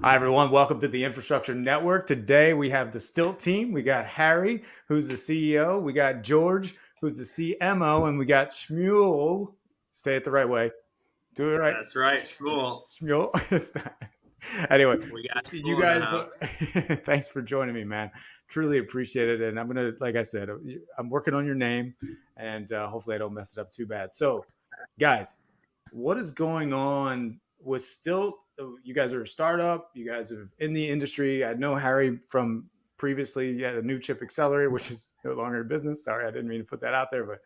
Hi, everyone. Welcome to the Infrastructure Network. Today we have the Stilt team. We got Harry, who's the CEO. We got George, who's the CMO. And we got Shmuel. Say it the right way. Do it right. That's right, Shmuel. Shmuel. It's not. Anyway, We got you Shmuel in the guys, house. thanks for joining me, man. Truly appreciate it. And I'm going to, like I said, I'm working on your name and hopefully I don't mess it up too bad. So, guys, what is going on with Stilt? You guys are a startup. You guys are in the industry. I know Harry from previously. You had a new chip accelerator, which is no longer in business. Sorry, I didn't mean to put that out there, but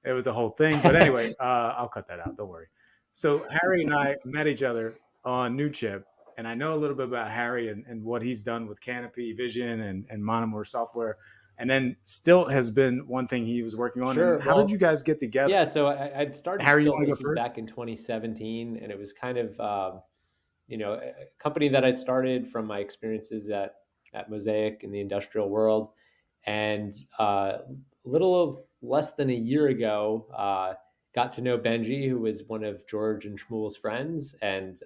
it was a whole thing. But anyway, I'll cut that out. Don't worry. So Harry and I met each other on New Chip, and I know a little bit about Harry and what he's done with Canopy Vision and Monomore software. And then Stilt has been one thing he was working on. Sure. And how did you guys get together? Yeah, so I'd started Harry, you Stilt. want to go This was first? back in 2017, and it was kind of a company that I started from my experiences at Mosaic in the industrial world, and a little less than a year ago, got to know Benji, who was one of George and Shmuel's friends, and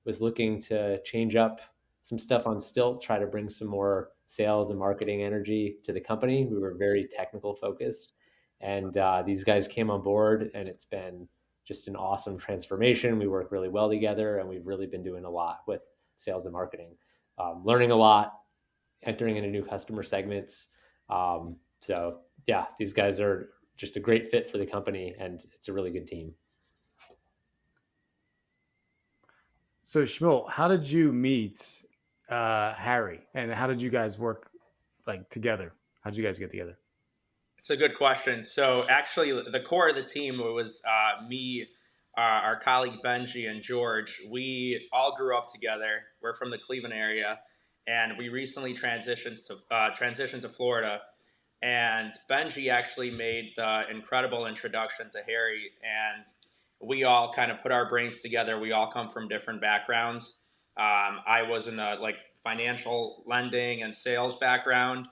was looking to change up some stuff on Stilt, try to bring some more sales and marketing energy to the company. We were very technical focused, and these guys came on board, and it's been just an awesome transformation. We work really well together, and we've really been doing a lot with sales and marketing, learning a lot, entering into new customer segments. So yeah, these guys are just a great fit for the company, and it's a really good team. So Shmuel, how did you meet Harry, and how did you guys work like together? How did you guys get together? It's a good question. So actually, the core of the team was me, our colleague Benji, and George. We all grew up together. We're from the Cleveland area, and we recently transitioned to Florida. And Benji actually made the incredible introduction to Harry, and we all kind of put our brains together. We all come from different backgrounds. I was in the financial lending and sales background.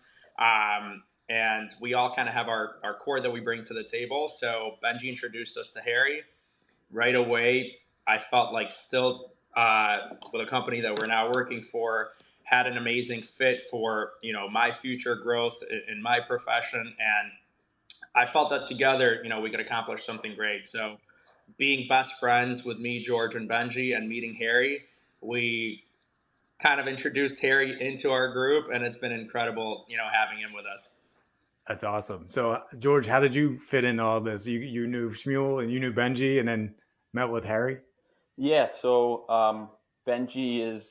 And we all kind of have our core that we bring to the table. So Benji introduced us to Harry right away. I felt like Still, with a company that we're now working for, had an amazing fit for my future growth in my profession, and I felt that together we could accomplish something great. So being best friends with me, George, and Benji, and meeting Harry, we kind of introduced Harry into our group, and it's been incredible having him with us. That's awesome. So George, how did you fit in all this? You knew Shmuel and you knew Benji, and then met with Harry. Yeah, so Benji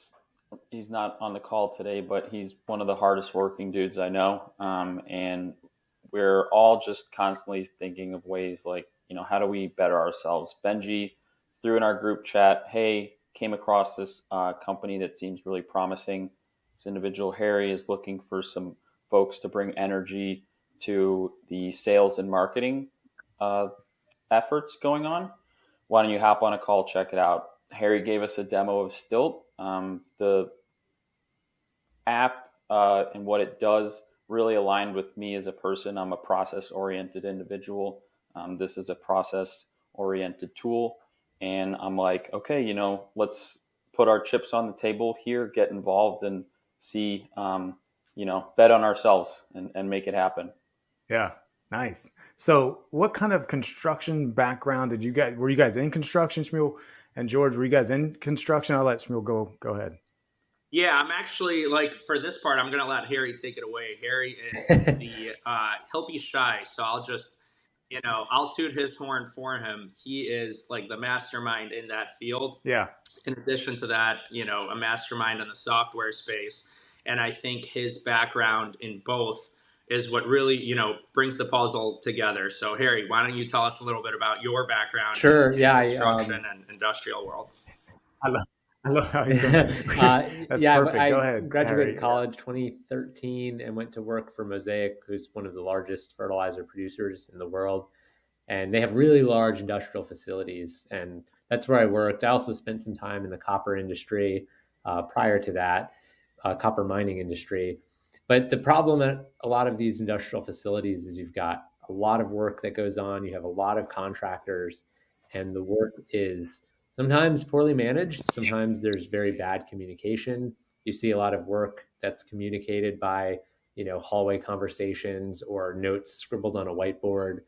he's not on the call today, but he's one of the hardest working dudes I know. And we're all just constantly thinking of ways like, how do we better ourselves? Benji threw in our group chat, hey, came across this company that seems really promising. This individual, Harry, is looking for some folks to bring energy to the sales and marketing efforts going on. Why don't you hop on a call, check it out? Harry gave us a demo of Stilt. The app and what it does really aligned with me as a person. I'm a process-oriented individual. This is a process-oriented tool. And I'm like, okay, let's put our chips on the table here, get involved and see, bet on ourselves and make it happen. Yeah, nice. So what kind of construction background did you guys, were you guys in construction, Shmuel and George? Were you guys in construction? I'll let Shmuel go ahead. Yeah, I'm actually for this part, I'm gonna let Harry take it away. Harry is he'll be shy, so I'll just I'll toot his horn for him. He is like the mastermind in that field. Yeah. In addition to that, a mastermind in the software space, and I think his background in both is what really brings the puzzle together. So Harry, why don't you tell us a little bit about your background Sure. in Yeah. construction and industrial world? I love how he's going. That's yeah, perfect. Go ahead. Graduated Harry. college 2013 and went to work for Mosaic, who's one of the largest fertilizer producers in the world. And they have really large industrial facilities. And that's where I worked. I also spent some time in the copper industry prior to that, copper mining industry. But the problem at a lot of these industrial facilities is you've got a lot of work that goes on. You have a lot of contractors, and the work is sometimes poorly managed. Sometimes there's very bad communication. You see a lot of work that's communicated by, hallway conversations or notes scribbled on a whiteboard.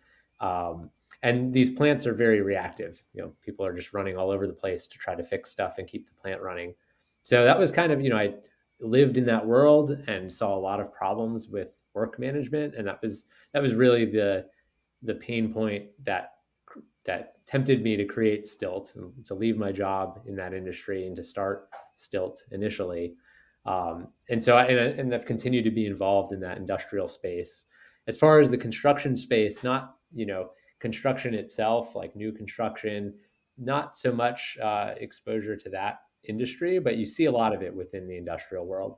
And these plants are very reactive. People are just running all over the place to try to fix stuff and keep the plant running. So that was kind of, I lived in that world and saw a lot of problems with work management. And that was really the pain point that tempted me to create Stilt and to leave my job in that industry and to start Stilt initially. And so I've continued to be involved in that industrial space. As far as the construction space, not, construction itself, like new construction, not so much exposure to that industry, but you see a lot of it within the industrial world.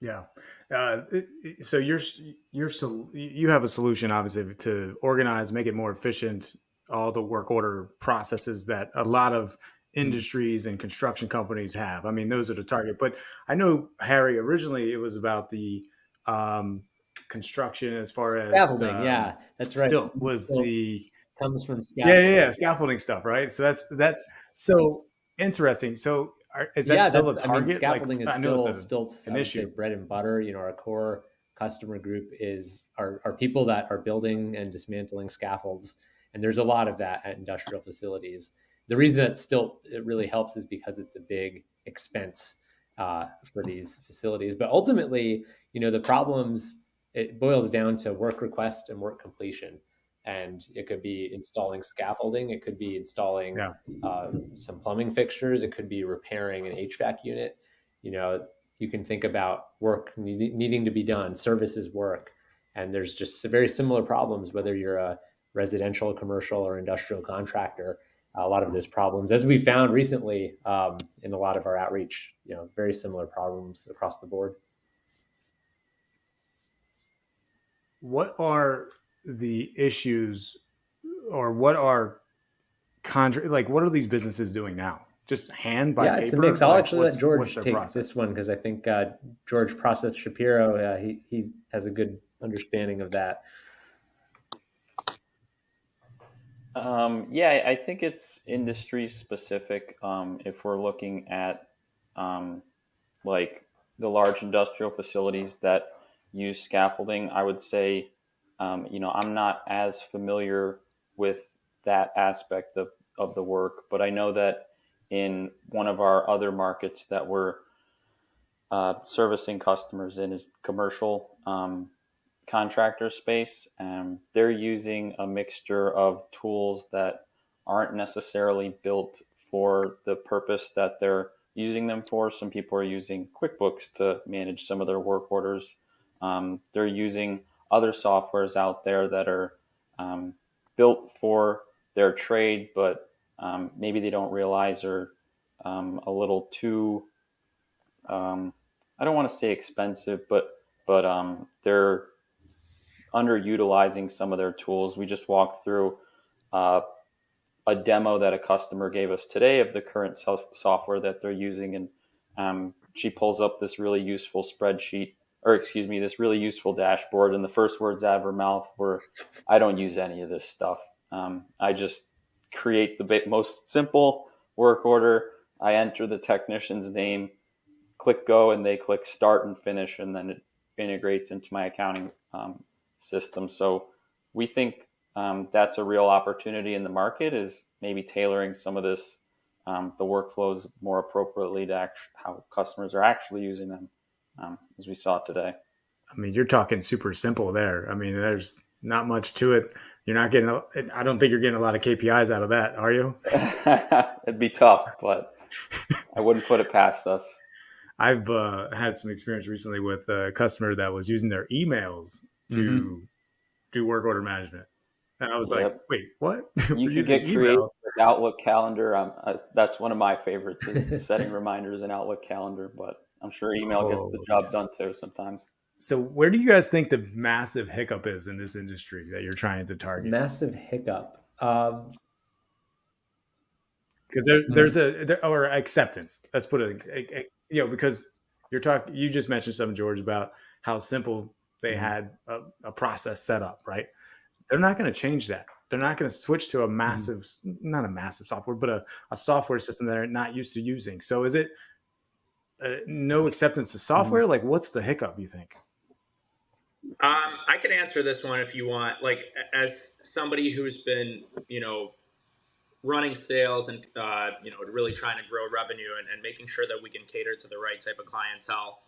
Yeah. So you have a solution, obviously, to organize, make it more efficient, all the work order processes that a lot of industries and construction companies have. I mean, those are the target. But I know, Harry, originally it was about the construction as far as Scaffolding. Yeah, that's right. Stilt was the comes from yeah scaffolding stuff, right? So that's so interesting. So is that still a target? Scaffolding is I know still it's Stilt's, an I would say, issue. bread and butter. Our core customer group are people that are building and dismantling scaffolds, and there's a lot of that at industrial facilities. The reason that Stilt it really helps is because it's a big expense for these facilities. But ultimately, the problems, it boils down to work request and work completion. And it could be installing scaffolding. It could be installing some plumbing fixtures. It could be repairing an HVAC unit. You can think about work needing to be done, services work. And there's just very similar problems, whether you're a residential, commercial, or industrial contractor. A lot of those problems, as we found recently in a lot of our outreach, very similar problems across the board. What are the issues, or what are what are these businesses doing now? Just hand by paper? It's a mix. I'll actually let George take process? This one because I think George Process Shapiro, he has a good understanding of that. I think it's industry specific. If we're looking at like the large industrial facilities that use scaffolding, I would say, I'm not as familiar with that aspect of the work, but I know that in one of our other markets that we're servicing customers in is commercial contractor space. They're using a mixture of tools that aren't necessarily built for the purpose that they're using them for. Some people are using QuickBooks to manage some of their work orders. They're using other softwares out there that are built for their trade, but maybe they don't realize are a little too, I don't want to say expensive, but they're underutilizing some of their tools. We just walked through a demo that a customer gave us today of the current software that they're using, and she pulls up this really useful spreadsheet, or excuse me, this really useful dashboard, and the first words out of her mouth were, "I don't use any of this stuff. I just create the most simple work order. I enter the technician's name, click go, and they click start and finish, and then it integrates into my accounting system." So we think that's a real opportunity in the market, is maybe tailoring some of this, the workflows more appropriately to how customers are actually using them, as we saw today. I mean, you're talking super simple there. I mean, there's not much to it. You're not getting, I don't think you're getting a lot of KPIs out of that, are you? It'd be tough, but I wouldn't put it past us. I've had some experience recently with a customer that was using their emails to do work order management. And I was like, wait, what? You can get creative with Outlook Calendar. That's one of my favorites, is setting reminders in Outlook Calendar, but I'm sure email gets the job done too sometimes. So where do you guys think the massive hiccup is in this industry that you're trying to target? Massive hiccup. Because there's or acceptance. Let's put it, because you just mentioned something, George, about how simple they had a process set up, right? They're not going to change that. they're not going to switch to a massive, not a massive software, but a software system that they're not used to using. So is it no acceptance to software? Like, what's the hiccup, you think? I can answer this one if you want. Like, as somebody who's been, running sales and, really trying to grow revenue and making sure that we can cater to the right type of clientele.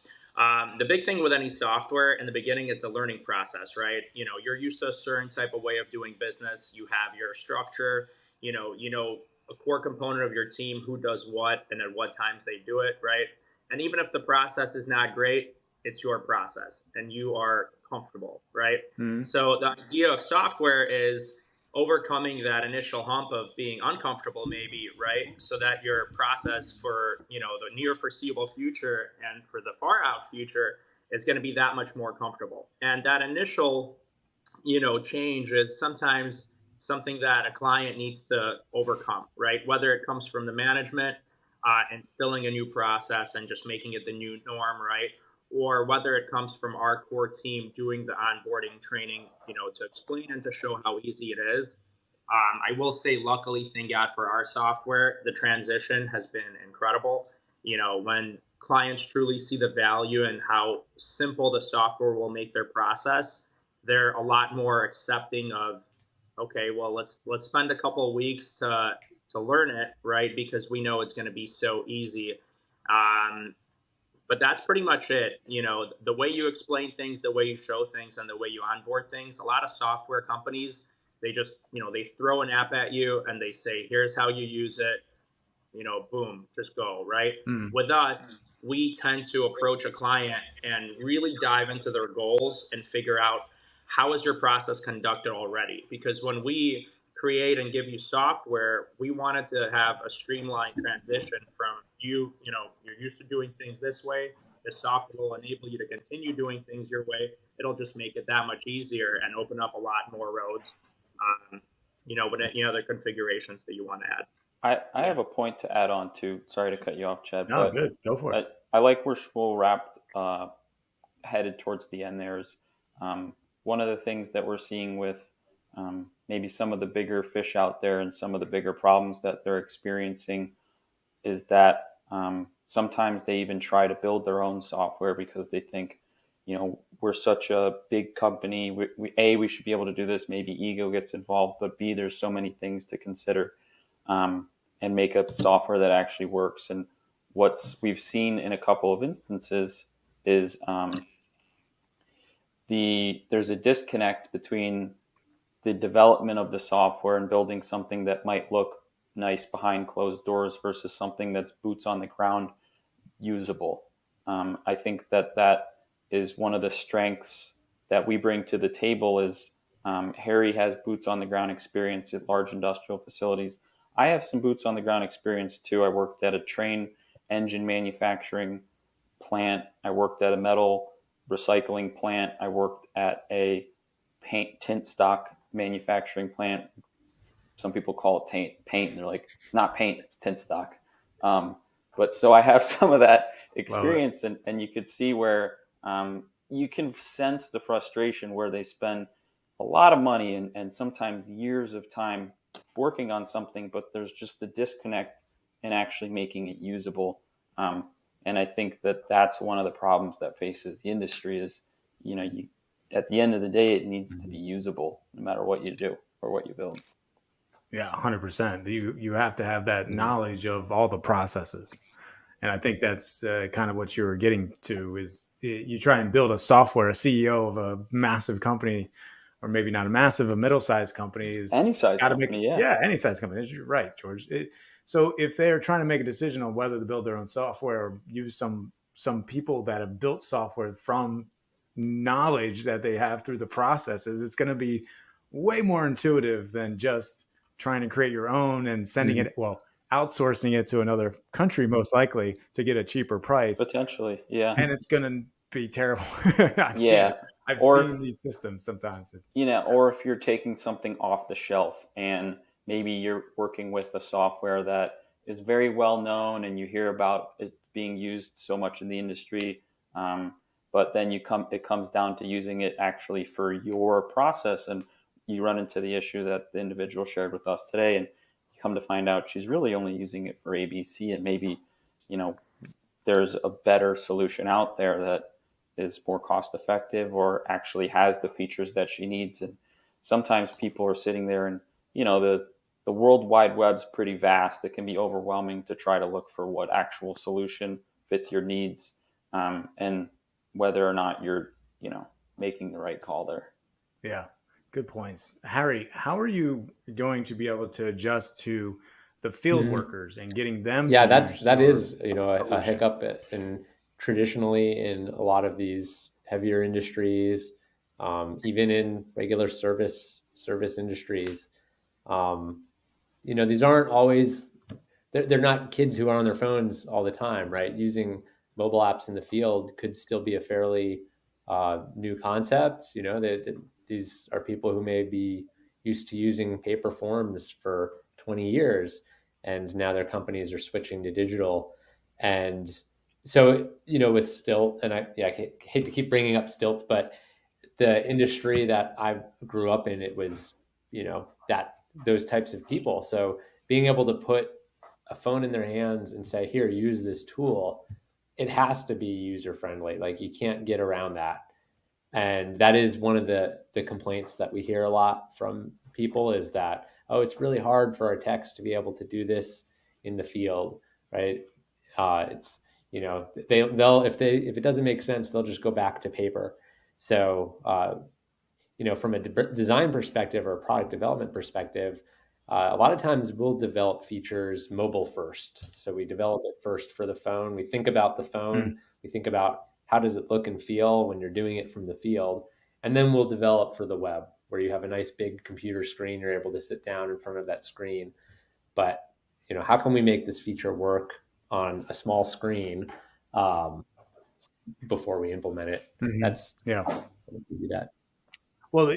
The big thing with any software in the beginning, it's a learning process, right? You're used to a certain type of way of doing business. You have your structure, a core component of your team, who does what and at what times they do it, right? And even if the process is not great, it's your process and you are comfortable, right? Mm-hmm. So the idea of software is overcoming that initial hump of being uncomfortable, maybe, right? So that your process for, the near foreseeable future and for the far out future is going to be that much more comfortable. And that initial, change is sometimes something that a client needs to overcome, right? Whether it comes from the management, instilling a new process and just making it the new norm, right? Or whether it comes from our core team doing the onboarding training, to explain and to show how easy it is. I will say, luckily, thank God for our software, the transition has been incredible. When clients truly see the value and how simple the software will make their process, they're a lot more accepting of, okay, well, let's spend a couple of weeks to learn it, right? Because we know it's going to be so easy. But that's pretty much it. The way you explain things, the way you show things, and the way you onboard things. A lot of software companies, they just, they throw an app at you and they say, here's how you use it, boom, just go, right? With us, we tend to approach a client and really dive into their goals and figure out, how is your process conducted already? Because when we create and give you software, we wanted to have a streamlined transition from you're used to doing things this way. The software will enable you to continue doing things your way. It'll just make it that much easier and open up a lot more roads, with any other configurations that you want to add. I have a point to add on to. Sorry to cut you off, Chad. No, good. Go for it. I like where Shmuel wrapped, headed towards the end. There's one of the things that we're seeing with maybe some of the bigger fish out there and some of the bigger problems that they're experiencing is that sometimes they even try to build their own software because they think, we're such a big company. We should be able to do this. Maybe ego gets involved, but B, there's so many things to consider, and make a software that actually works. And what we've seen in a couple of instances is there's a disconnect between the development of the software and building something that might look nice behind closed doors versus something that's boots on the ground, usable. I think that is one of the strengths that we bring to the table is Harry has boots on the ground experience at large industrial facilities. I have some boots on the ground experience too. I worked at a train engine manufacturing plant. I worked at a metal recycling plant. I worked at a tint stock manufacturing plant. Some people call it paint, and they're like, it's not paint, it's tint stock. But so I have some of that experience, and you could see where you can sense the frustration where they spend a lot of money and sometimes years of time working on something, but there's just the disconnect in actually making it usable. And I think that's one of the problems that faces the industry is, at the end of the day, it needs to be usable no matter what you do or what you build. Yeah, 100%. You have to have that knowledge of all the processes. And I think that's kind of what you were getting to is you try and build a CEO of a massive company, or maybe not a massive, a middle-sized company is any size company. Any size company. You're right, George. So if they're trying to make a decision on whether to build their own software or use some people that have built software from knowledge that they have through the processes, it's going to be way more intuitive than just trying to create your own and sending it, outsourcing it to another country, most likely to get a cheaper price. Potentially, yeah. And it's going to be terrible. I've seen these systems sometimes. Or if you're taking something off the shelf and maybe you're working with a software that is very well known and you hear about it being used so much in the industry, but then it comes down to using it actually for your process. And you run into the issue that the individual shared with us today, and you come to find out she's really only using it for ABC, and maybe, you know, there's a better solution out there that is more cost effective or actually has the features that she needs. And sometimes people are sitting there and, you know, the world wide web's pretty vast. It can be overwhelming to try to look for what actual solution fits your needs, and whether or not you're, you know, making the right call there. Yeah, good points. Harry, how are you going to be able to adjust to the field Mhm. workers and getting them Yeah, to use that your is, you know, a solution? hiccup in traditionally in a lot of these heavier industries, even in regular service industries. Um, you know, these aren't always they're not kids who are on their phones all the time, right? Using mobile apps in the field could still be a fairly new concept. You know, these are people who may be used to using paper forms for 20 years, and now their companies are switching to digital. And so, you know, with Stilt, and I hate to keep bringing up Stilt, but the industry that I grew up in, it was, you know, that those types of people. So being able to put a phone in their hands and say, here, use this tool, it has to be user friendly. Like you can't get around that. And that is one of the complaints that we hear a lot from people is that, oh, it's really hard for our techs to be able to do this in the field, right? It's, you know, they'll if it doesn't make sense, they'll just go back to paper. So you know, from a design perspective or a product development perspective, a lot of times we'll develop features mobile first. So we develop it first for the phone. We think about the Mm. phone. We think about how does it look and feel when you're doing it from the field, and then we'll develop for the web, where you have a nice big computer screen. You're able to sit down in front of that screen. But you know, how can we make this feature work on a small screen um, before we implement it? Hmm. That's Yeah. we do that. Well,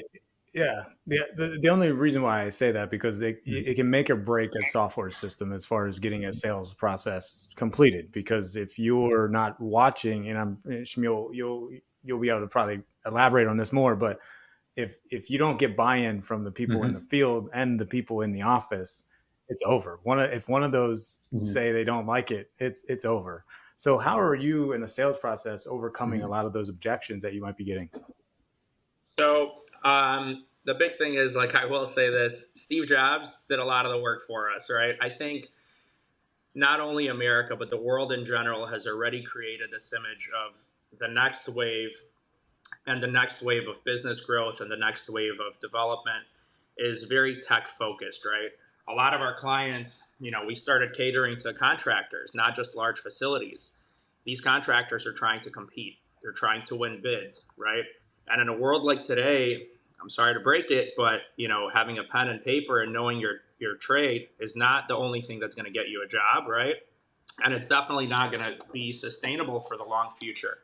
yeah. The only reason why I say that because it can make or break a software system as far as getting a sales process completed. Because if you're not watching, and Shmuel, you'll be able to probably elaborate on this more. But if you don't get buy-in from the people in the Mm-hmm. field and the people in the office, it's over. If one of those Mm-hmm. say they don't like it, it's over. So how are you in the sales process overcoming a Mm-hmm. lot of those objections that you might be getting? So the big thing is, like, I will say this: Steve Jobs did a lot of the work for us, right? I think not only America, but the world in general has already created this image of the next wave, and the next wave of business growth and the next wave of development is very tech focused, right? A lot of our clients, you know, we started catering to contractors, not just large facilities. These contractors are trying to compete. They're trying to win bids, right? And in a world like today, I'm sorry to break it, but you know, having a pen and paper and knowing your trade is not the only thing that's going to get you a job, right? And it's definitely not going to be sustainable for the long future.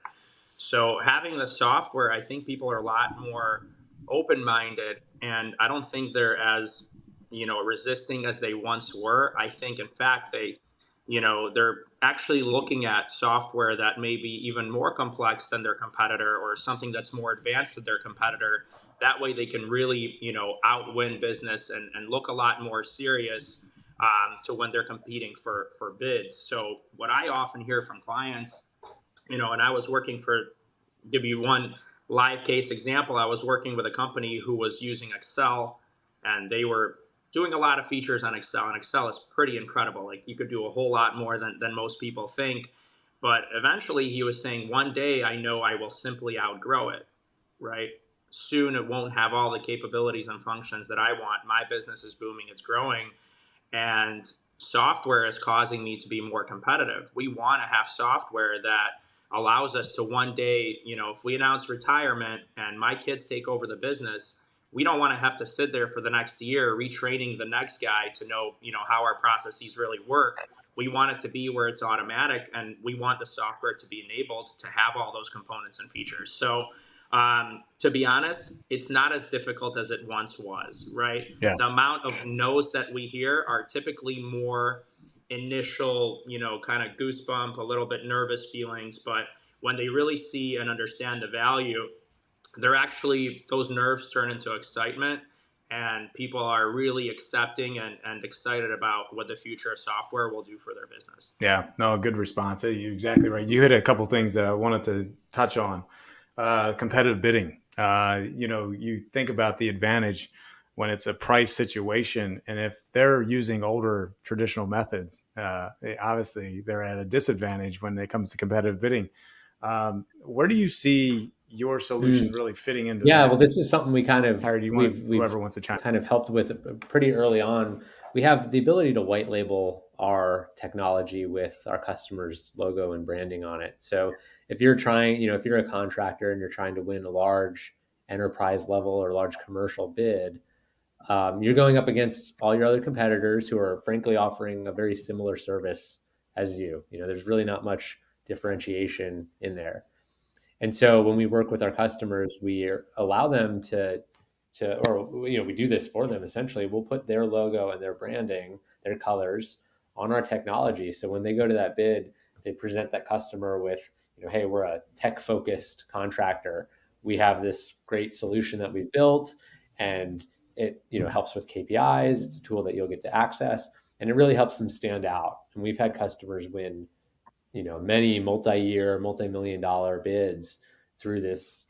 So having the software, I think people are a lot more open-minded, and I don't think they're as, you know, resisting as they once were. I think, in fact, they, you know, they're actually looking at software that may be even more complex than their competitor or something that's more advanced than their competitor. That way they can really, you know, outwin business and look a lot more serious to when they're competing for bids. So what I often hear from clients, you know, and I was working for, give you one live case example. I was working with a company who was using Excel, and they were doing a lot of features on Excel, and Excel is pretty incredible. Like, you could do a whole lot more than most people think. But eventually he was saying, one day I know I will simply outgrow it, right? Soon it won't have all the capabilities and functions that I want. My business is booming, it's growing, and software is causing me to be more competitive. We want to have software that allows us to one day, you know, if we announce retirement and my kids take over the business, we don't want to have to sit there for the next year retraining the next guy to know, you know, how our processes really work. We want it to be where it's automatic, and we want the software to be enabled to have all those components and features. So to be honest, it's not as difficult as it once was, right? Yeah. The amount of no's that we hear are typically more initial, you know, kind of goosebump, a little bit nervous feelings. But when they really see and understand the value, they're actually, those nerves turn into excitement. and people are really accepting and excited about what the future of software will do for their business. Yeah, no, good response. You're exactly right. You hit a couple things that I wanted to touch on. Competitive bidding. You think about the advantage when it's a price situation, and if they're using older traditional methods, obviously they're at a disadvantage when it comes to competitive bidding. Where do you see your solution really fitting into Yeah, that? well, this is something we kind of Or do you want whoever wants to chime? kind of helped with pretty early on. We have the ability to white label our technology with our customer's logo and branding on it. So if you're trying, if you're a contractor and you're trying to win a large enterprise level or large commercial bid, you're going up against all your other competitors who are frankly offering a very similar service as you. There's really not much differentiation in there. And so when we work with our customers, we allow them we do this for them essentially. We'll put their logo and their branding, their colors on our technology. So when they go to that bid, they present that customer with, hey, we're a tech focused contractor. We have this great solution that we built, and it, helps with KPIs. It's a tool that you'll get to access, and it really helps them stand out. And we've had customers win many multi-year, multi-million-dollar bids through this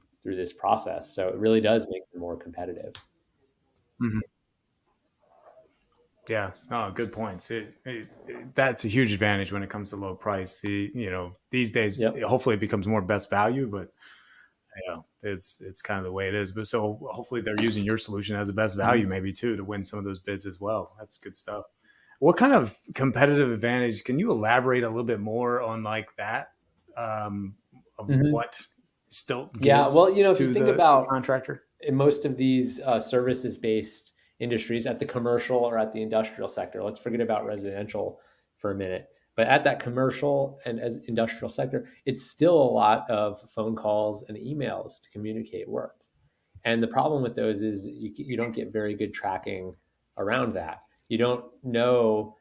process. So it really does make them more competitive. Mm-hmm. Yeah, good points. That's a huge advantage when it comes to low price. These days, hopefully it becomes more best value, but it's kind of the way it is. But so hopefully they're using your solution as a best value, maybe too, to win some of those bids as well. That's good stuff. What kind of competitive advantage, can you elaborate a little bit more on like that, of what Stilt gives if you think about contractor? In most of these services-based industries, at the commercial or at the industrial sector, let's forget about residential for a minute, but at that commercial and as industrial sector, it's still a lot of phone calls and emails to communicate work. And the problem with those is you don't get very good tracking around that. You don't know,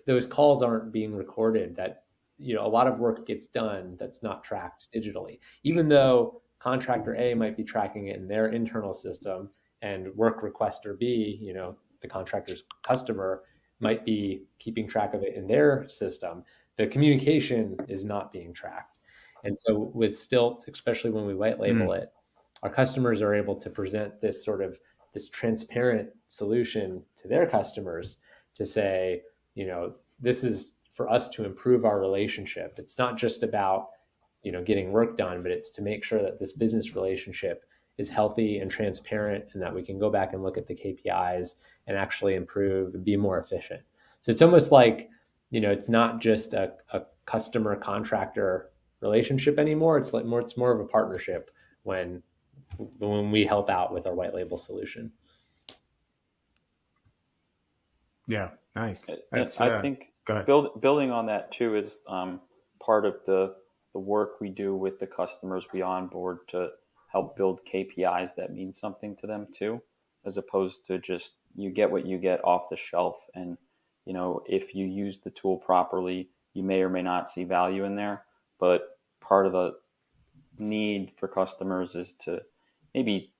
those calls aren't being recorded, that, a lot of work gets done that's not tracked digitally, even though contractor A might be tracking it in their internal system, and work requester B, the contractor's customer, might be keeping track of it in their system. The communication is not being tracked. And so with Stilt, especially when we white label it, our customers are able to present this transparent solution to their customers to say, this is for us to improve our relationship. It's not just about, getting work done, but it's to make sure that this business relationship is healthy and transparent, and that we can go back and look at the KPIs and actually improve and be more efficient. So it's almost like, it's not just a customer contractor relationship anymore. It's more of a partnership when we help out with our white label solution. Yeah, nice. I think building on that too is part of the work we do with the customers we onboard to help build KPIs that mean something to them too, as opposed to just you get what you get off the shelf. And, if you use the tool properly, you may or may not see value in there. But part of the need for customers is to maybe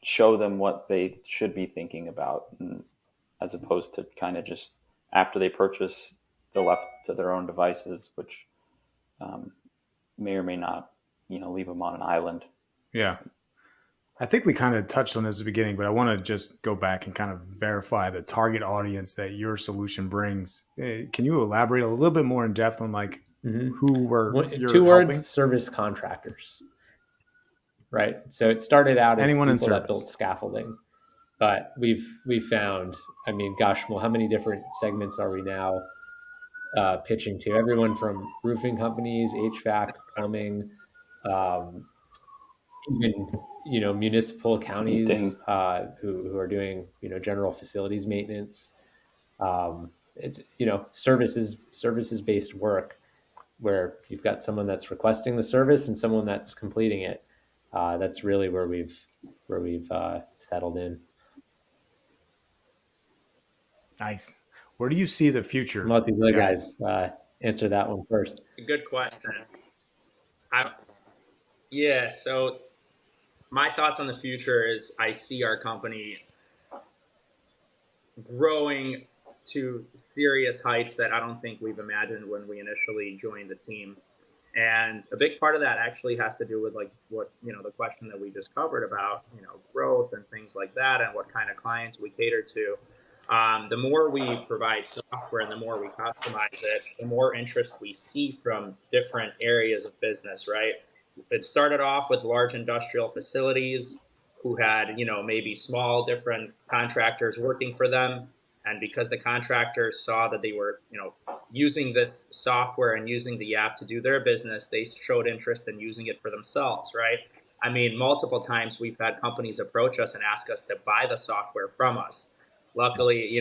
show them what they should be thinking about, as opposed to kind of just after they purchase, they're left to their own devices, which may or may not, leave them on an island. Yeah. I think we kind of touched on this at the beginning, but I want to just go back and kind of verify the target audience that your solution brings. Can you elaborate a little bit more in depth on who were your two words, helping? Service contractors, right? So it started out as anyone people that built scaffolding, but we've found, well, how many different segments are we now pitching to? Everyone from roofing companies, HVAC, plumbing, even municipal counties who are doing general facilities maintenance. It's services based work where you've got someone that's requesting the service and someone that's completing it. That's really where we've settled in. Nice. Where do you see the future? I'll let these other guys answer that one first. Good question. So my thoughts on the future is I see our company growing to serious heights that I don't think we've imagined when we initially joined the team. And a big part of that actually has to do with like what, the question that we just covered about, growth and things like that and what kind of clients we cater to. The more we provide software and the more we customize it, the more interest we see from different areas of business, right? It started off with large industrial facilities who had, maybe small different contractors working for them. And because the contractors saw that they were, using this software and using the app to do their business, they showed interest in using it for themselves, right? I mean, multiple times we've had companies approach us and ask us to buy the software from us. Luckily,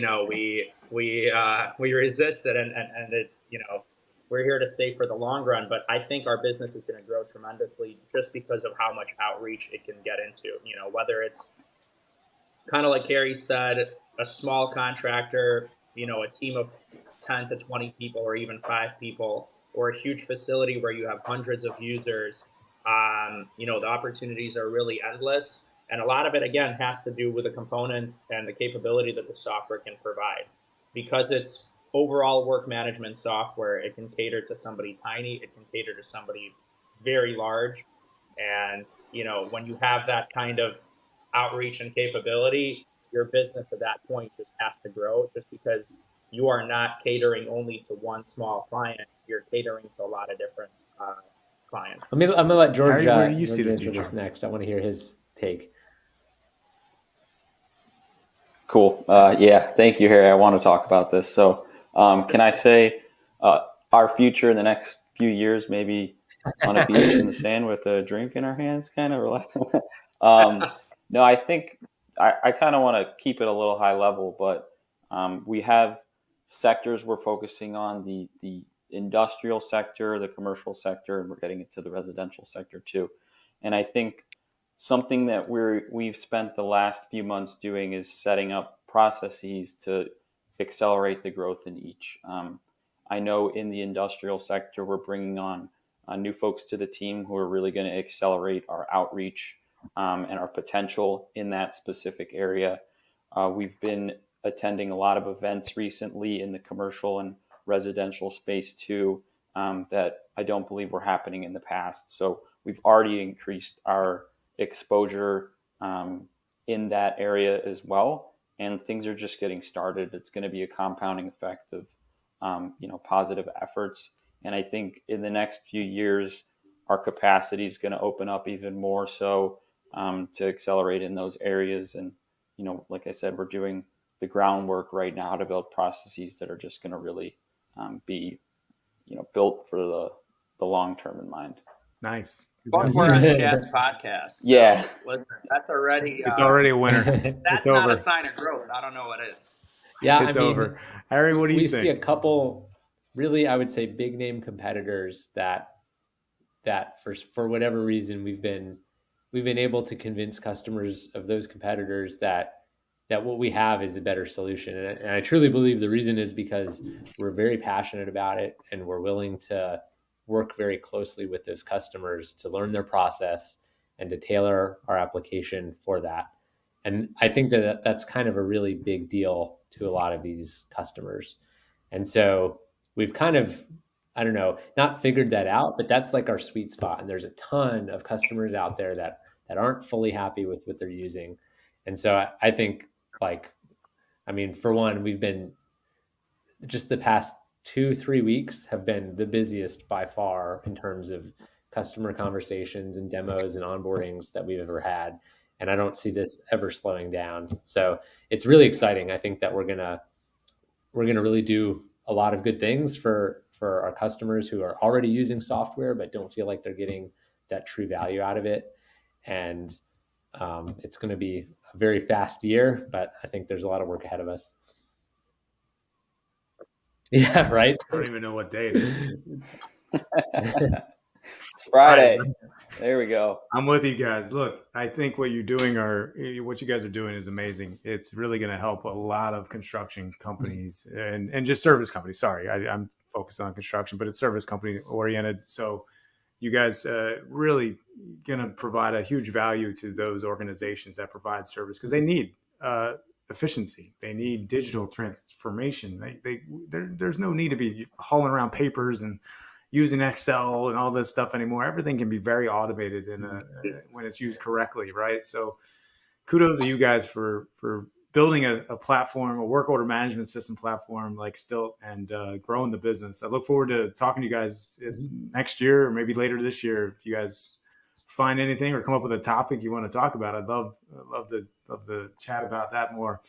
we resisted, and it's, we're here to stay for the long run. But I think our business is going to grow tremendously just because of how much outreach it can get into. Whether it's kind of like Harry said, a small contractor, a team of 10 to 20 people or even 5 people, or a huge facility where you have hundreds of users, the opportunities are really endless. And a lot of it, again, has to do with the components and the capability that the software can provide. Because it's overall work management software, it can cater to somebody tiny, it can cater to somebody very large. And, when you have that kind of outreach and capability, your business at that point just has to grow just because you are not catering only to one small client. You're catering to a lot of different clients. I'm gonna let George, Harry, where do you see George the answer future? this next. I want to hear his take. Cool. Yeah, thank you, Harry. I want to talk about this. So, can I say our future in the next few years, maybe on a beach in the sand with a drink in our hands, kind of? No, I think I kind of want to keep it a little high level, but we have sectors we're focusing on, the industrial sector, the commercial sector, and we're getting into the residential sector too. And I think something that we've spent the last few months doing is setting up processes to accelerate the growth in each. I know in the industrial sector, we're bringing on new folks to the team who are really going to accelerate our outreach and our potential in that specific area. We've been attending a lot of events recently in the commercial and residential space too that I don't believe were happening in the past. So we've already increased our exposure in that area as well, and things are just getting started. It's going to be a compounding effect of positive efforts, and I think in the next few years our capacity is going to open up even more so to accelerate in those areas. And like I said, we're doing the groundwork right now to build processes that are just going to really be built for the long term in mind. Nice. But we're on Chad's podcast. So Yeah. listen, that's already It's already a winner. that's It's not over. a sign of growth. I don't know what is. Yeah, It's over. Harry, what do you we think? see a couple really, I would say, big name competitors that for whatever reason we've been able to convince customers of those competitors that what we have is a better solution. And I truly believe the reason is because we're very passionate about it and we're willing to work very closely with those customers to learn their process and to tailor our application for that. And I think that that's kind of a really big deal to a lot of these customers. And so we've kind of, I don't know, not figured that out, but that's like our sweet spot. And there's a ton of customers out there that aren't fully happy with what they're using. And so I think, for one, we've been just the past 2-3 weeks have been the busiest by far in terms of customer conversations and demos and onboardings that we've ever had. And I don't see this ever slowing down. So it's really exciting. I think that we're gonna really do a lot of good things for our customers who are already using software but don't feel like they're getting that true value out of it. And it's going to be a very fast year, but I think there's a lot of work ahead of us. Yeah, right. I don't even know what day it is. It's Friday. Right. There we go. I'm with you guys. Look, I think what you guys are doing is amazing. It's really going to help a lot of construction companies and just service companies. Sorry, I'm focused on construction, but it's service company oriented. So you guys really going to provide a huge value to those organizations that provide service because they need efficiency. They need digital transformation. There's no need to be hauling around papers and using Excel and all this stuff anymore. Everything can be very automated when it's used correctly, right? So kudos to you guys for building a platform, a work order management system platform like Stilt, and growing the business. I look forward to talking to you guys next year or maybe later this year. If you guys find anything or come up with a topic you want to talk about, I'd love to chat about that more.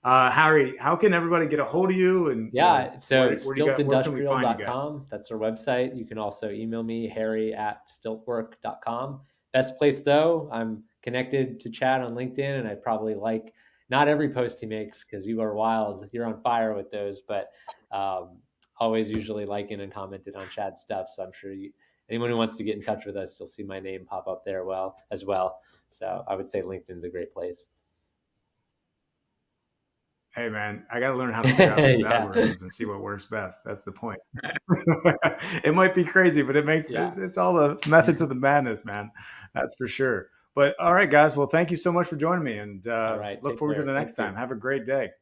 Harry, how can everybody get a hold of you? And so stiltindustrial.com. That's our website. You can also email me, harry@stiltwork.com. Best place though, I'm connected to Chad on LinkedIn, and I probably like not every post he makes because you are wild. You're on fire with those, but always usually liking and commented on Chad's stuff. So I'm sure anyone who wants to get in touch with us, you'll see my name pop up there as well. So I would say LinkedIn's a great place. Hey man, I got to learn how to figure out these algorithms and see what works best. That's the point. It might be crazy, but it's all the methods of the madness, man. That's for sure. But all right, guys. Well, thank you so much for joining me, and look forward to the next time. Have a great day.